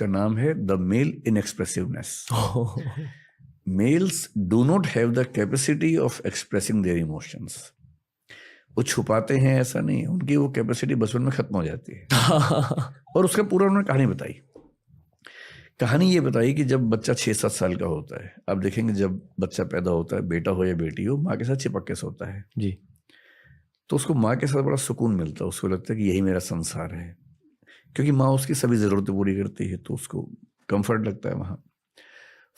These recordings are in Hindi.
का नाम है the male inexpressiveness. Males do not have the capacity of expressing their emotions. वो छुपाते हैं ऐसा नहीं, उनकी वो कैपेसिटी बचपन में खत्म हो जाती है। और उसका पूरा उन्होंने कहानी बताई। कहानी ये बताई कि जब बच्चा 6-7 साल का होता है, आप देखेंगे जब बच्चा पैदा होता है, बेटा हो या बेटी हो, माँ के साथ चिपक के सोता है जी। तो उसको माँ के साथ बड़ा सुकून मिलता है, उसको लगता है कि यही मेरा संसार है, क्योंकि माँ उसकी सभी ज़रूरतें पूरी करती है, तो उसको कंफर्ट लगता है वहाँ।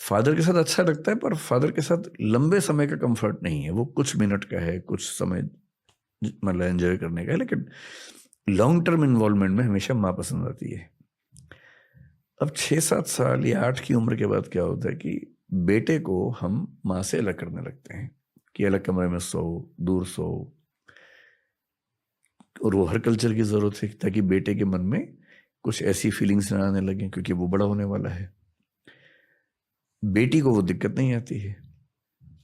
फादर के साथ अच्छा लगता है, पर फादर के साथ लंबे समय का कंफर्ट नहीं है, वो कुछ मिनट का है, कुछ समय मतलब एंजॉय करने का है, लेकिन लॉन्ग टर्म इन्वॉल्वमेंट में हमेशा माँ पसंद आती है। अब 6-7 साल या 8 की उम्र के बाद क्या होता है कि बेटे को हम माँ से अलग करने लगते हैं कि अलग कमरे में सो, दूर सो, और वो हर कल्चर की ज़रूरत है ताकि बेटे के मन में कुछ ऐसी फीलिंग्स ना आने लगे, क्योंकि वो बड़ा होने वाला है। बेटी को वो दिक्कत नहीं आती है,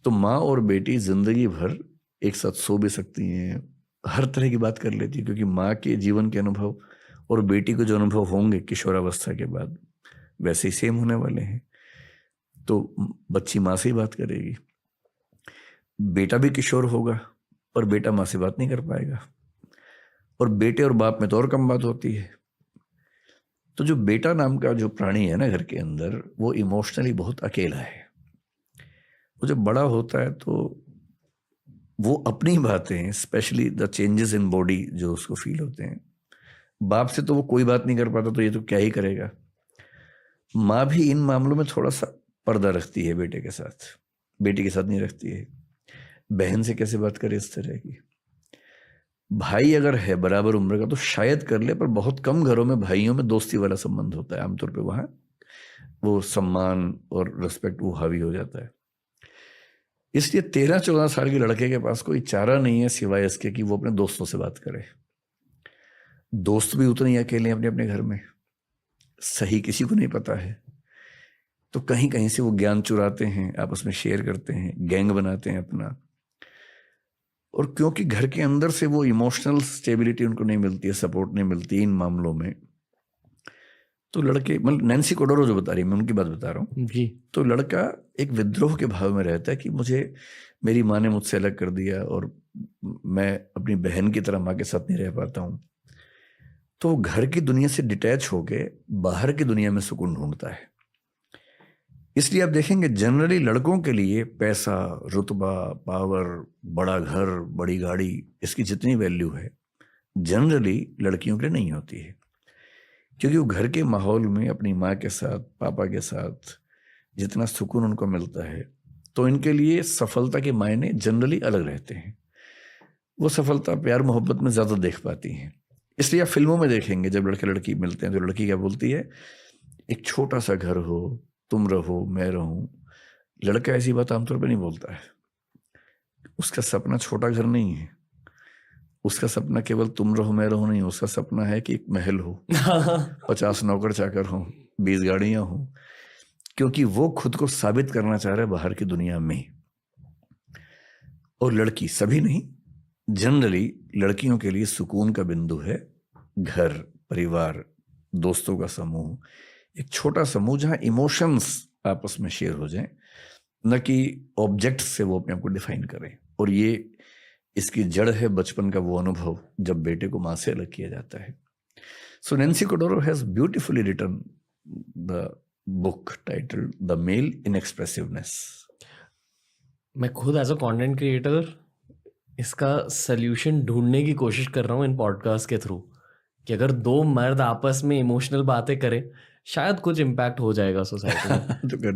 तो माँ और बेटी जिंदगी भर एक साथ सो भी सकती हैं, हर तरह की बात कर लेती है, क्योंकि माँ के जीवन के अनुभव और बेटी को जो अनुभव होंगे किशोरावस्था के बाद वैसे ही सेम होने वाले हैं। तो बच्ची माँ से ही बात करेगी, बेटा भी किशोर होगा पर बेटा माँ से बात नहीं कर पाएगा, और बेटे और बाप में तो और कम बात होती है। तो जो बेटा नाम का जो प्राणी है ना घर के अंदर, वो इमोशनली बहुत अकेला है। वो जब बड़ा होता है तो वो अपनी बातें, specially the changes in body जो उसको फील होते हैं, बाप से तो वो कोई बात नहीं कर पाता, तो ये तो क्या ही करेगा। माँ भी इन मामलों में थोड़ा सा पर्दा रखती है बेटे के साथ, बेटी के साथ नहीं रखती है। बहन से कैसे बात करे इस तरह की। भाई अगर है बराबर उम्र का तो शायद कर ले, पर बहुत कम घरों में भाइयों में दोस्ती वाला संबंध होता है, आमतौर पे वहाँ वो सम्मान और रिस्पेक्ट वो हावी हो जाता है। इसलिए 13-14 साल के लड़के के पास कोई चारा नहीं है सिवाय इसके कि वो अपने दोस्तों से बात करे। दोस्त भी उतने ही अकेले हैं अपने अपने घर में, सही किसी को नहीं पता है, तो कहीं कहीं से वो ज्ञान चुराते हैं, आपस में शेयर करते हैं, गैंग बनाते हैं अपना। और क्योंकि घर के अंदर से वो इमोशनल स्टेबिलिटी उनको नहीं मिलती है, सपोर्ट नहीं मिलती इन मामलों में, तो लड़के, मतलब नैन्सी कोडोरो जो बता रही है, मैं उनकी बात बता रहा हूँ जी। तो लड़का एक विद्रोह के भाव में रहता है कि मुझे मेरी माँ ने मुझसे अलग कर दिया और मैं अपनी बहन की तरह माँ के साथ नहीं रह पाता हूँ। तो वो घर की दुनिया से डिटैच होके बाहर की दुनिया में सुकून ढूंढता है। इसलिए आप देखेंगे जनरली लड़कों के लिए पैसा, रुतबा, पावर, बड़ा घर, बड़ी गाड़ी, इसकी जितनी वैल्यू है जनरली लड़कियों के लिए नहीं होती है, क्योंकि वो घर के माहौल में अपनी माँ के साथ, पापा के साथ जितना सुकून उनको मिलता है, तो इनके लिए सफलता के मायने जनरली अलग रहते हैं। वो सफलता प्यार मोहब्बत में ज़्यादा देख पाती हैं। इसलिए आप फिल्मों में देखेंगे जब लड़के लड़की मिलते हैं तो लड़की क्या बोलती है, एक छोटा सा घर हो, तुम रहो मैं रहूं। लड़का ऐसी बात आमतौर पर नहीं बोलता है। उसका सपना छोटा घर नहीं है, उसका सपना केवल तुम रहो मैं रहूं नहीं, उसका सपना है कि एक महल हो, 50 नौकर चाकर हो, 20 गाड़ियां हो, क्योंकि वो खुद को साबित करना चाह रहा है बाहर की दुनिया में। और लड़की, सभी नहीं, जनरली लड़कियों के लिए सुकून का बिंदु है घर, परिवार, दोस्तों का समूह, एक छोटा समूह जहां इमोशंस आपस में शेयर हो जाएं, न कि ऑब्जेक्ट से वो अपने आप को डिफाइन करें। और ये इसकी जड़ है बचपन का वो अनुभव जब बेटे को माँ से अलग किया जाता है। So Nancy Chodorow has beautifully written the book titled the male inexpressiveness. मैं खुद एज अ कंटेंट क्रिएटर इसका सल्यूशन ढूंढने की कोशिश कर रहा हूँ इन पॉडकास्ट के थ्रू, कि अगर दो मर्द आपस में इमोशनल बातें करें शायद कुछ इम्पैक्ट हो जाएगा सोसाइटी में। तो करनी